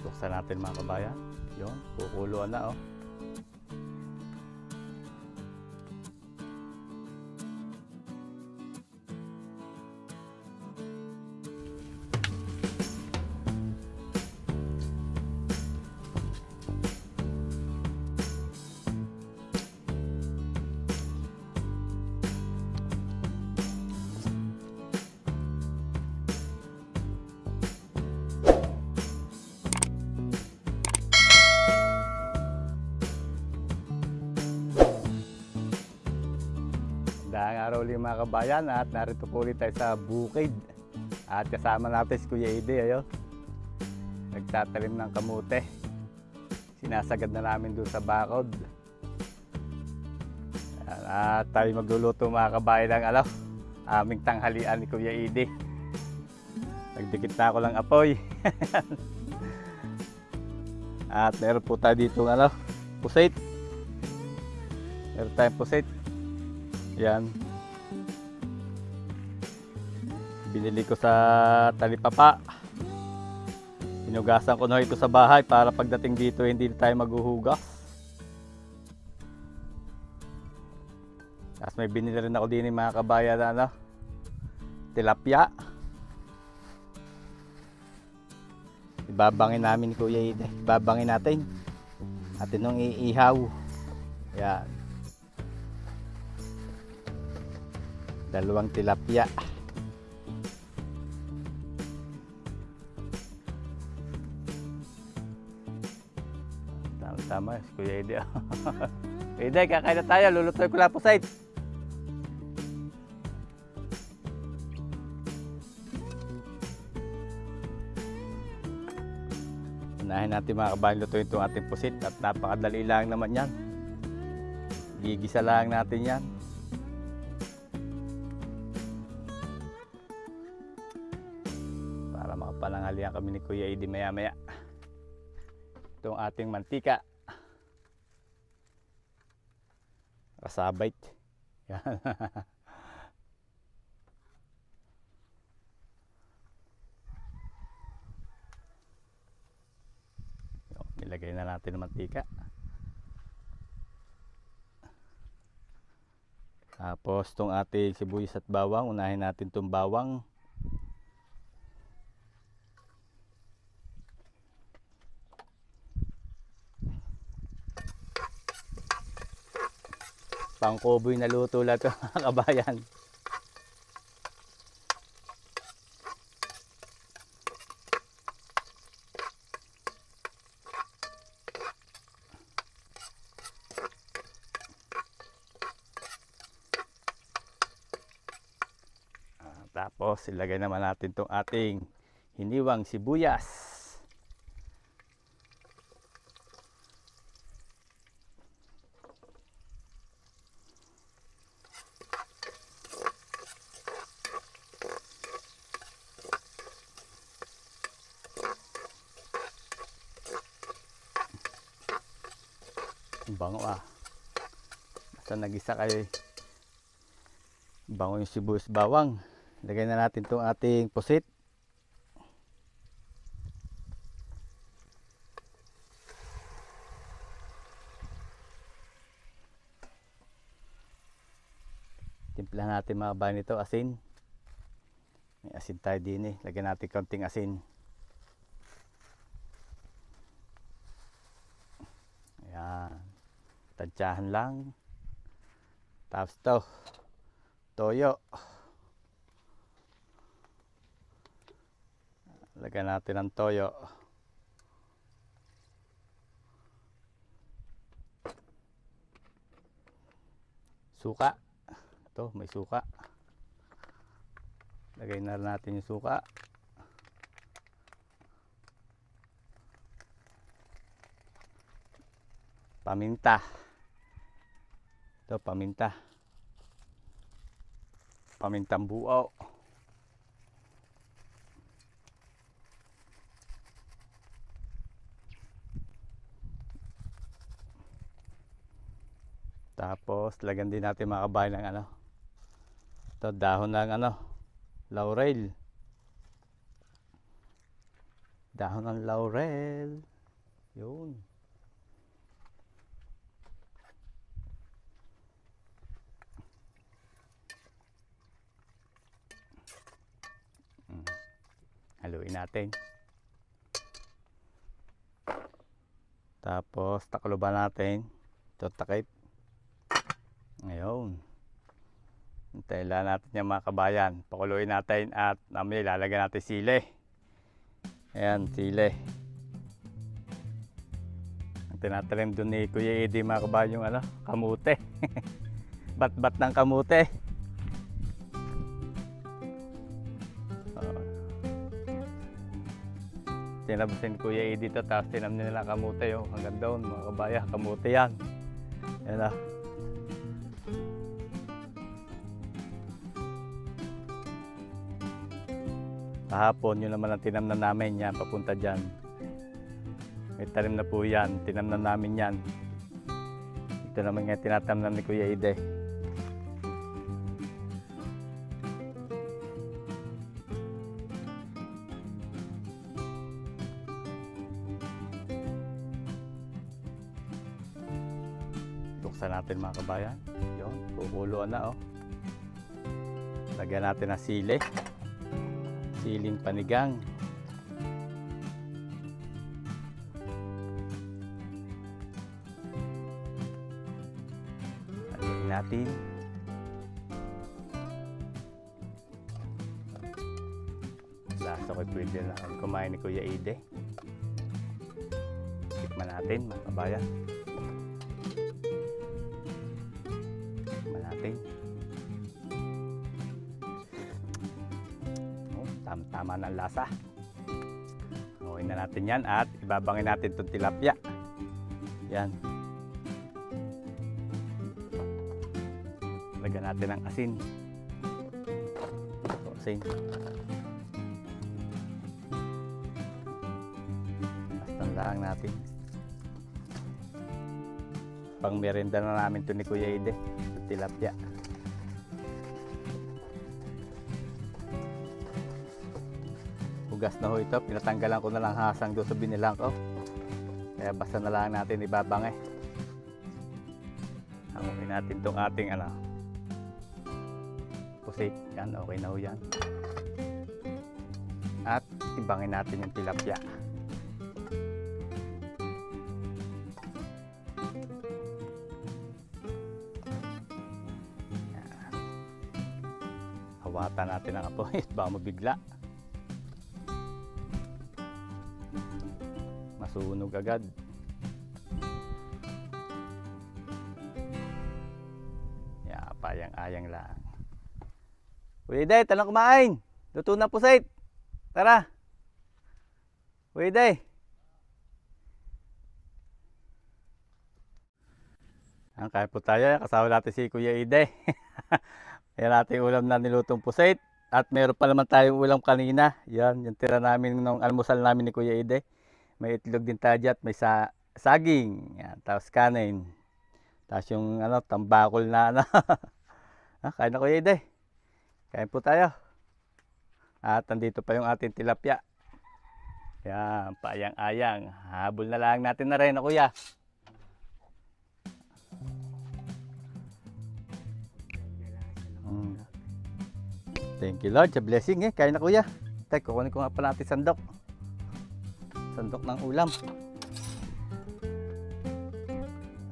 Buksan natin mga kabayan. Yun, kukuluan na oh. Daang araw ulit mga kabayan at narito po ulit tayo sa bukid. At kasama natin si Kuya Ide, ayo. Nagtatalim ng kamute. Sinasagad na namin doon sa bakod. At tayo magluluto mga kabayan ng aming tanghalian ni Kuya Ide. Nagdikit na ako lang apoy. At meron po tayo dito pusit. Meron tayong pusit. Yan. Binili ko sa talipapa. Hinugasan ko na ito sa bahay para pagdating dito hindi tayo maghuhugas. Tapos may binili rin ako din ng mga kabayan na tilapia. Ibabangin namin Kuya Ide. Ibabangin natin. Atin nung iihaw. Yan. Dalawang tilapia. Tama, Kuya Ide. Ide, kakain na tayo. Lulutoy ko lang po side. Unahin natin mga kabayan lutuin itong ating pusit at napakadali lang naman yan. Gigisa lang natin yan. Pananghalian kami ni Kuya Ide maya maya. Itong ating mantika. Kasabait. Yan. Nilagay na natin ang mantika. Tapos itong ating sibuyas at bawang. Unahin natin itong bawang. Pangkuboy na luto lang ito mga kabayan. Tapos ilagay naman natin itong ating hiniwang sibuyas. Bango basta nagisa kayo bango yung sibuyas bawang. Lagay na natin itong ating pusit. Timpla natin mga kabayan ito asin. May asin tayo din lagyan natin kaunting asin. Ayan. Tansyahan lang. Tapos ito toyo. Lagyan natin ng toyo. Suka. Ito may suka. Lagay na natin yung suka. Paminta. Ito paminta. Pamintang buo. Tapos lagyan din natin mga kabayan ng ito dahon ng laurel. Dahon ng laurel. Yun. Haluin natin. Tapos takloban natin. Ito takip. Ngayon. Hintayin lang natin yung mga kabayan. Pakuluin natin at mamaya ilalagay natin sili. Ayan, sili. Ang tinatalim doon ni Kuya Eddie mga kabayan yung kamute. Bat-bat ng kamute. Tinabasin ni Kuya Eddie ito, tapos tinam nila kamute yung hanggang doon mga kabaya, kamute yan. Yan na. Kahapon yun naman ang tinamnan namin yan, papunta dyan. May talim na po yan, tinamnan namin yan. Ito naman nga tinatamnan ni Kuya Eddie. Buksan natin mga kabayan. Yun, kukuluan na Lagyan natin ng sili. Siling panigang. Lagyan natin. Lasa ko pwede na kumain ni Kuya Eddie. Tikman natin mga kabayan. Tama na ang lasa. Huwin na natin yan at ibabangin natin itong tilapia. Yan. Lagyan natin ng asin. Asin. Basta lang natin. Pang merienda na namin ito ni Kuya Eddie. Itong tilapia. Hugas na ho ito, pinatanggalan ko na lang hasang doon sa binilang ko. Kaya basta na lang natin ibabangay. Hanguin natin itong ating pusit. Yan, okay na ho yan. At ibangin natin yung tilapia. Yan. Hawatan natin ang apoy, baka mabigla. Masunog agad. Payang-ayang lang. Kuya Eddie, talang kumain. Luto na pusit. Tara. Kuya Eddie. Kain po tayo. Kasama natin si Kuya Eddie. Ayan natin ulam na nilutong pusit. At meron pa naman tayong ulam kanina. Yan, yung tira namin nung almusal namin ni Kuya Eddie. May itlog din tayo at may saging. Yan, tapos kanin. Tapos yung tambakol na kain na Kuya Eddie. Kain po tayo. At nandito pa yung ating tilapia. Yan, paayang-ayang. Habol na lang natin na rin Kuya. Thank you Lord sa blessing Kain na Kuya. Tay, kukunin ko nga pa natin sandok. Sandok ng ulam.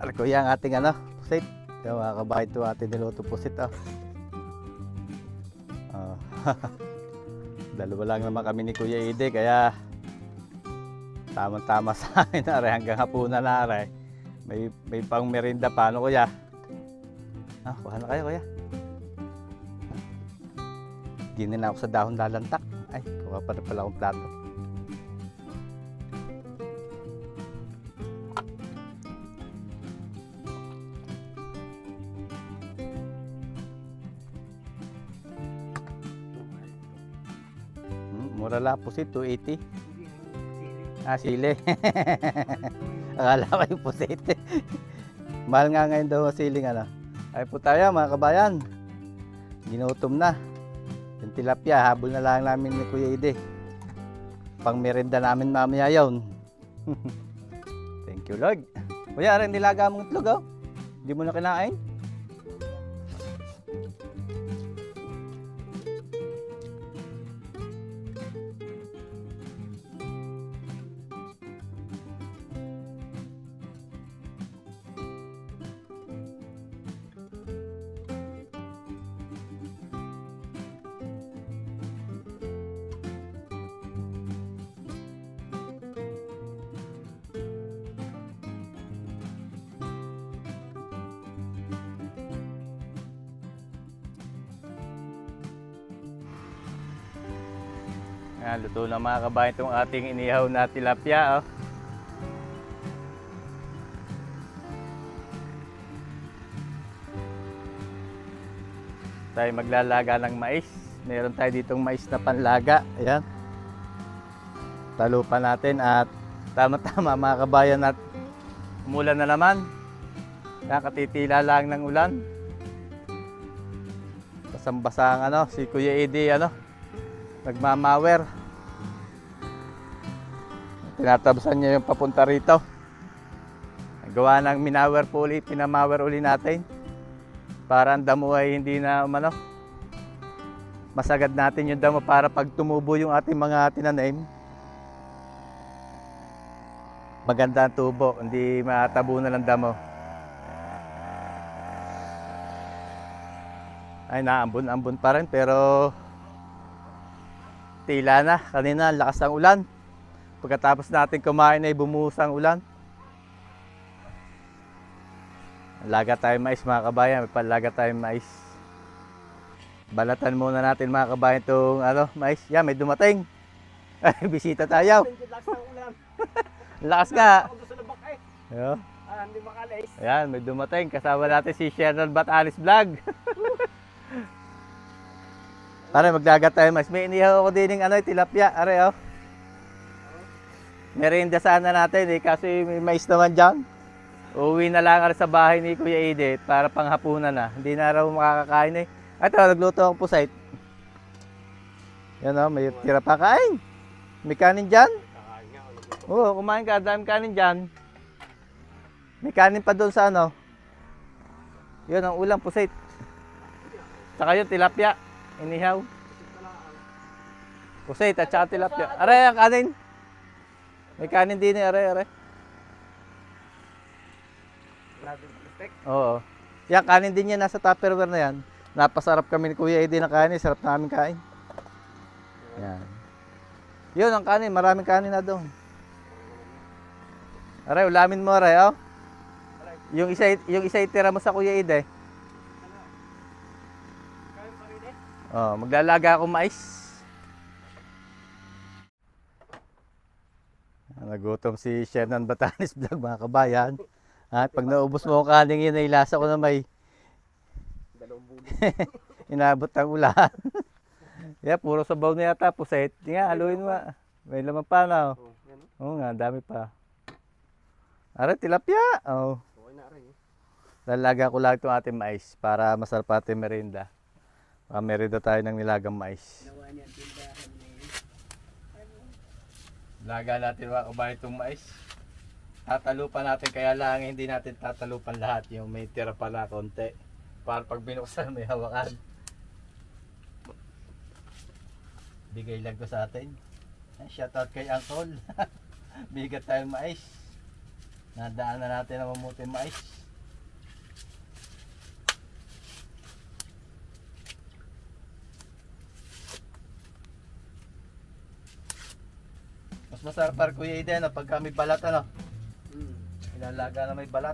Alam Kuya ang ating pusit. Yung mga kabahay ito ating niluto pusit Dalawa lang naman kami ni Kuya Eddie kaya tamang-tama sa akin hanggang hapunan na may pang merinda pa Kuya. Kuha na kayo Kuya. Ginin na ako sa dahon lalantak. Ay, kuha pa na pala akong plato. Mura lang pusit, 280. Sili. Akala ko yung pusit. Mahal nga ngayon daw siling Ay po tayo mga kabayan. Ginutom na. Yung tilapia, habol na lang namin ni Kuya Eddie. pang merienda namin mamaya yun. Thank you Lord. Kuya, rin nilaga mong itlog oh. Hindi mo na kinain? Yan, luto na mga kabayan itong ating inihaw na tilapia. Oh. Tayo maglalaga ng mais. Meron tayo ditong mais na panlaga. Ayan. Talupan natin at tama-tama mga kabayan at umulan na naman. Yan, katitila lang ng ulan. Basang-basa ang si Kuya Eddie nagmamawer. Tinatabasan niya yung papunta rito. Gawa ng minawer po ulit, pinamawer uli natin. Para ang damo ay hindi na masagad natin yung damo para pag tumubo yung ating mga tinanim. Maganda ang tubo, hindi matabunan ng damo. Ay, naambon-ambon pa rin pero tila na. Kanina lakas ng ulan. Pagkatapos natin kumain ay bumuhos ang ulan. Laga tayo mais mga kabayan, may palaga tayong mais. Balatan muna natin mga kabayan itong mais. Yan, may dumating. Ay, bisita tayo. Lakas ka. Hindi makalis. Ayan, may dumating. Kasama natin si Shernan Batanis Vlog. Para maglaga tayo mais. May inihaw ako din ng tilapia. Are, merienda sana natin kasi may mais naman dyan. Uwi na lang sa bahay ni Kuya Edith para panghapunan na. Hindi na raw makakakain eh. Ito, nagluto akong pusait. Yan may tira pa kain. May kanin dyan. Oo, kumain ka. Daming kanin dyan. May kanin pa doon sa Yun ang ulam, pusait. Saka yun, tilapia. Inihaw. Pusait at saka tilapia. Aray, ang kanin. May kanin din are. Oo. Yan, kanin din yan. Nasa Tupperware na yan. Napasarap kami ni Kuya Eddie ng kanin. Sarap namin kain. Yan. Yun ang kanin. Maraming kanin na doon. Aray, ulamin mo aray, Yung isa itira mo sa Kuya Eddie. Maglalaga ako mais. Nagutom si Shernan Batanis Vlog mga kabayan. At pag naubos mo ang kaning yun, ay lasa ko na may inabot ang ulan. Yeah, puro sabaw na yata. Pusait. Nga, haluin mo. May laman pa na. Oo nga, dami pa. Ara, tilapia. Oh. Lalaga ko lang itong ating mais para masarap ating merienda. Merienda tayo ng nilagang mais. Laga natin mga kabayan itong mais. Tatalupan natin, kaya lang hindi natin tatalupan lahat. Yung may tira pa na konti. Para pag binuksan may hawakan. Bigay lang ko sa atin. Shoutout kay Uncle. Bigat tayong mais. Nadaan na natin ang mamuting mais. Mas masarap para Kuya Eden pagka may balat Ilalaga na may balat.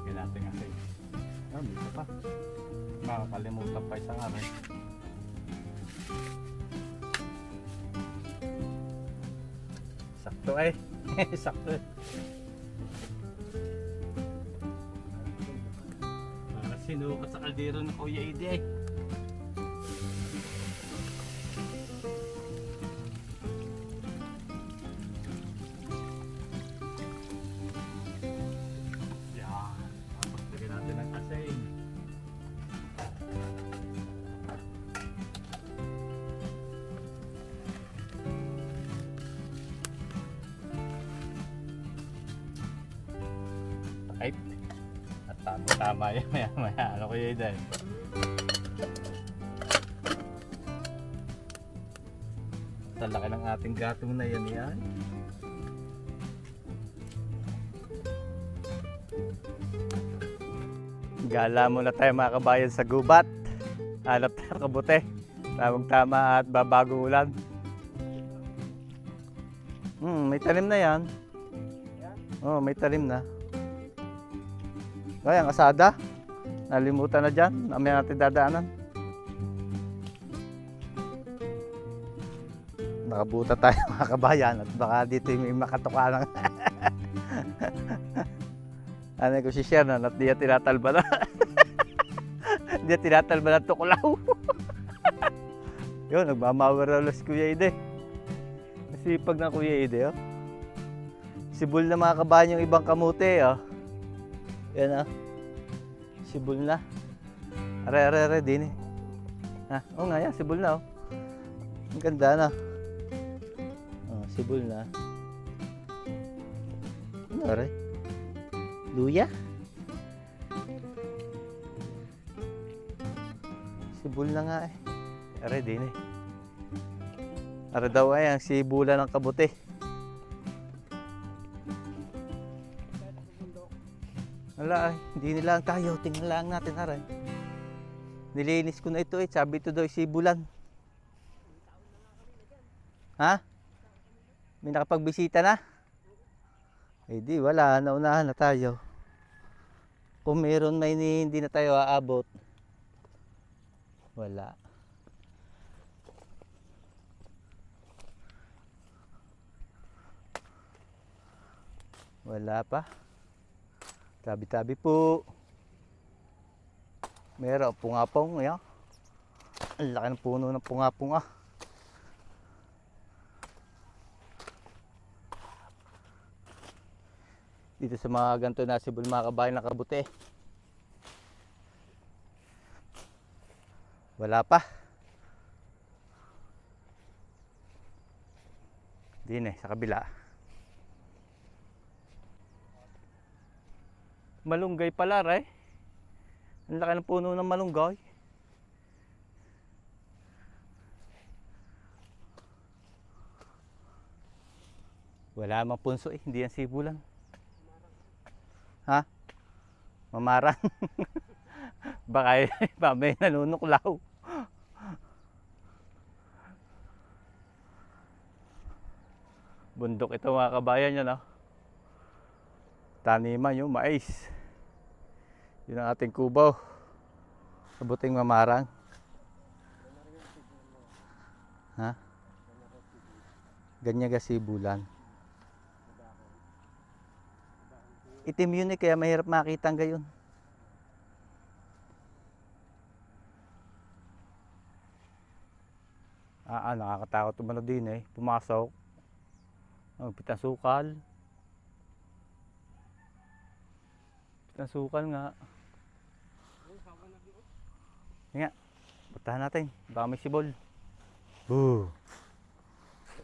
Kaya natin kasi. Dito pa. Makakalimutan pa isang araw. Sakto sakto sinukat sa kaldero ng Kuya Eddie Tama yun, maya. Ano ko yun dahil? Sa laki ng ating gatong na yan. Gala muna tayo mga kabayan sa gubat. Hanap tayo kabute. Tamang tama at babagong ulan. May talim na yan. Oh, may talim na. Ay, ang asada. Nalimutan na dyan. Mamaya natin dadaanan. Nakabuta tayo mga kabayan at baka dito may makatuka ng ano ko si Shernan at di niya tinatalba na. Di niya tinatalba ng tuklaw. Yun, nagmamawaralos Kuya Ide. Masipag na Kuya Ide, oh. Sibol na mga kabayan yung ibang kamote, oh. Yan, oh. Sibol na. Are, din eh. Ha? Oo nga yan, sibol na, oh. Ang ganda na. Oh, sibol na. Ano, are? Luya? Sibol na nga eh. Are, din eh. Are daw ay ang sibulan ng kabuti. Wala ay, hindi nila ang tayo. Tingnan lang natin, are. Nilinis ko na ito eh. Sabi ito daw sibulan. Ha? May nakapagbisita na? Eh di, wala. Naunahan na tayo. Kung meron may hindi na tayo aabot. Wala. Wala pa. Tabi-tabi po. Meron pungapong. Ayan. Ang laki ng puno ng pungapong ah. Dito sa mga ganito na sibol mga kabayan na kabuti. Wala pa. Din eh, sa kabila. Malunggay pala, ray. Ang laki ng puno ng malunggay. Wala mang punso eh, hindi yan sibulan. Ha? Mamarang. Baka may nanunuklaw. Bundok ito mga kabayan yan, no? Taniman yung mais. Yun ang ating kubaw. Kabuting mamarang. Ha? Ganyan kasi bulan. Itim yun eh, kaya mahirap makita ang gayon. Nakakatakot umano din eh. Pumasok. Pitang sukal. Pitang sukal nga. Nga. Puntahan natin. Baka may sibol. Boo.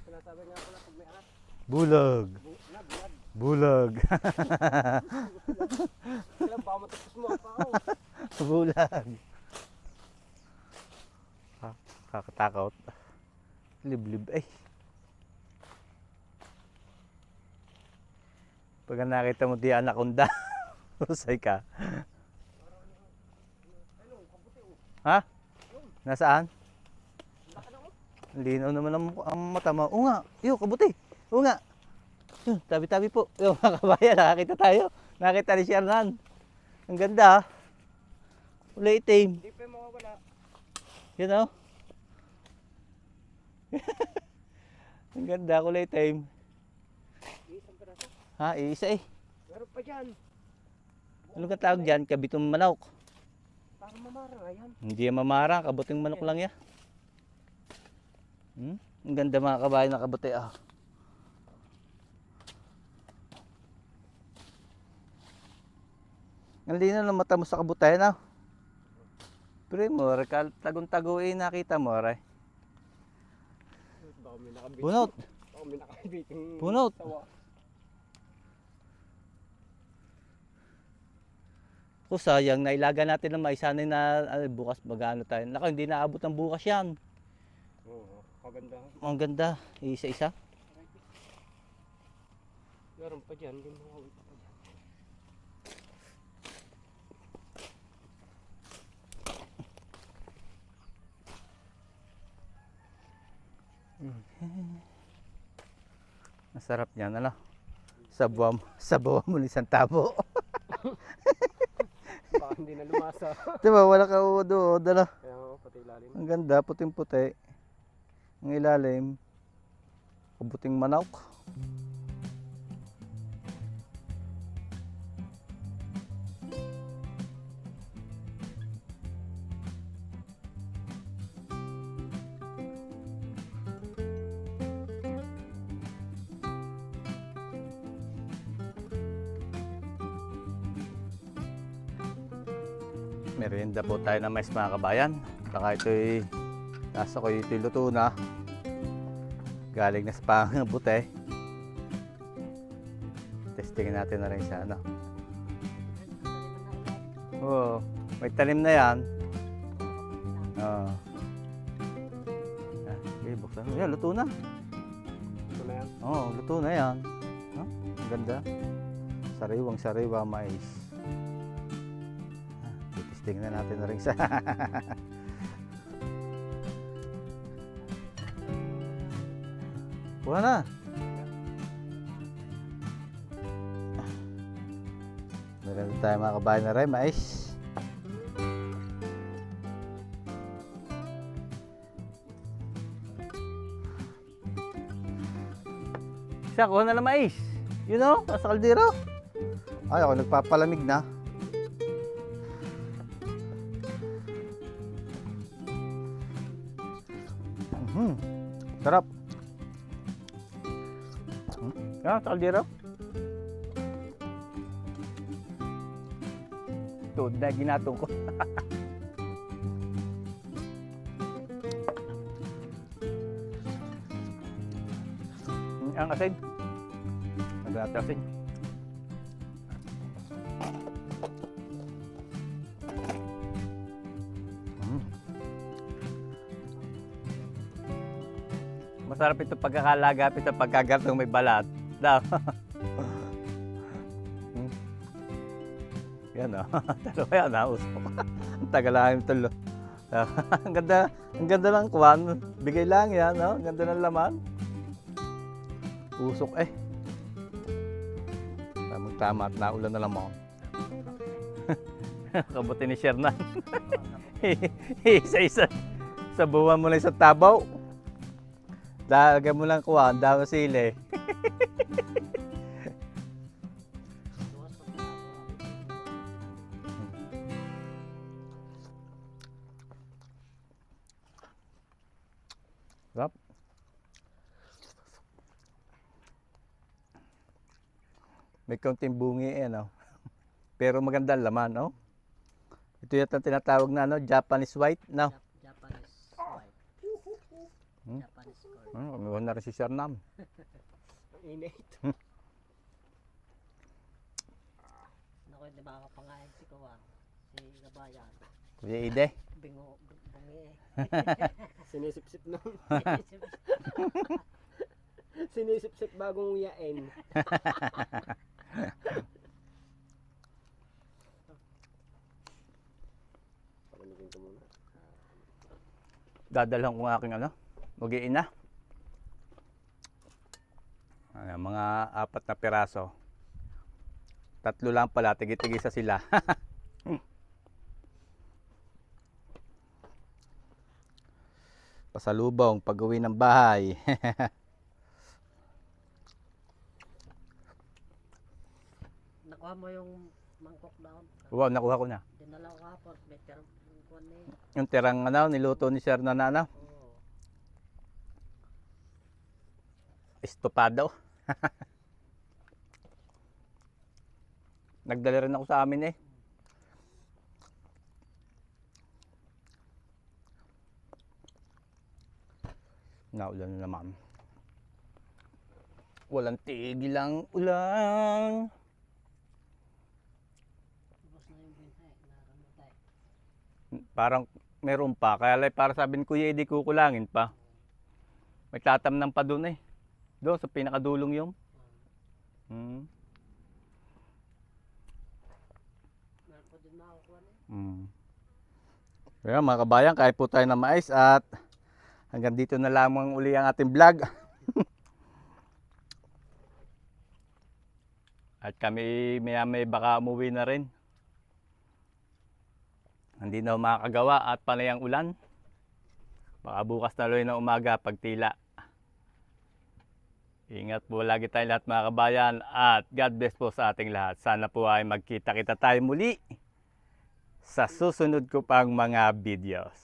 Sinasabi nga pala pag may anak. Bulag. Bulag. Kailan baka matapos mo pa ako. Bulag. Kakatakot. Liblib eh. Pag nakita mo di anaconda, usay ka. Ha? Nasaan? Ang linaw naman ang mata mo. Oo nga, yun, kabuti. Oo nga. Yun, tabi-tabi po. Yung mga kabayan, nakakita tayo. Nakita ni Shernan. Ang ganda. Kulay itim. Hindi pa yung mawawala. Yun o. Ang ganda, kulay itim. Isang piraso. Ha, isa eh. Meron pa dyan. Ano ka tawag dyan? Kabitong manok. Parang mamarang ayan. Hindi yan mamarang, kabuting manok lang yan. Ang ganda mga kabayan na kabuti ah. Ang linaw ng mata mo sa kabutayan ah. Pero mo, tagong-tago eh nakita mo ray. Baka may nakabit. Bunot. Baka may nakabit. Bunot. Kung sayang, nailaga natin ng mais. Sana na bukas mag-ano tayo. Naku, hindi naabot ng bukas yan. Oo, kaganda. Ang ganda. Isa-isa. Meron pa dyan, hindi mo kawin pa dyan. Masarap yan, ano? Sabawan mo ng isang tabo. Baka hindi na lumasa. Diba, wala ka uod, ano? Kaya nga, pati ilalim. Ang ganda, puting-puti. Ang ilalim, kabuting manok. Merienda po tayo ng mais mga kabayan. Baka ito'y nasa ko ito'y luto na. Galing na sa pangbuti. Testingin natin na rin siya, ano? Oo, may talim na yan. Oo. Okay, buksan mo. Yan, luto na. Ito na yan. Oo, luto na yan. Huh? Ang ganda. Sariwang-sariwa mais. Tingnan natin na rin sa kuha na. Meron tayo mga kabayan na rin, mais. Isa, kuha na lang mais. You know, nasa kaldero. Ay, ako nagpapalamig na. Sarap. Yan, sa kaldero. Ito, na ginatong ko. Ang asin. Ang asin. Masarap ito pagkakalagap, ito pagkagatong may balat. Daw. Yan o. Dalawa yan ha, usok. Ang tagal lang yung tulo. Ang ganda ng kwan. Bigay lang yan, no? Ang ganda ng laman. Usok eh. Tamang-tama at naulan na lamang. Kabuti ni Shernan. Isa-isa. Sabuhan mo lang sa tabaw. Lagyan mo lang kuha, ang dami sili. Sarap. May kaunting bungi eh, no? Pero maganda ang laman, no? Ito yata tinatawag na, no? Japanese white, no? Japanese white. Japanese corn. Kamiwan na rin si Sernam. Ang init. Naku, hindi makakapangain si Kuwan. Si Gabayan. Kuya Ide. Bungi eh. Sinisip-sip na. Sinisip-sip bagong uyain. Palamigin ko muna. Dadalhan ko ng aking ano, mugiin na. Mga 4 na piraso. 3 lang pala, tigi-tigisa sila. Pasalubong pag-uwi ng bahay. Nakuha mo yung mangkok down. Wow, nakuha ko na. Dinala ko hapon. May terang kuwan na yun. Yung tirang ano, niluto ni Sir na ano, Oo. estopado. Nagdala rin ako sa amin eh. Naulan na naman. Walang tigil ang ulan. Ubos na yung benta Parang meron pa. Kaya lang para sabi ni Kuya Eddie kukulangin pa. May tatamnan pa doon eh. Doon sa pinakadulong yung. Meron po din makakuha na. Kaya mga kabayan, kahit po tayo na mais at hanggang dito na lamang uli ang ating vlog. At kami maya-maya baka umuwi na rin. Hindi na makakagawa at panay ang ulan. Baka bukas na luwi ng umaga pagtila. Ingat po lagi tayo lahat mga kabayan at God bless po sa ating lahat. Sana po ay magkita-kita tayo muli sa susunod ko pang mga videos.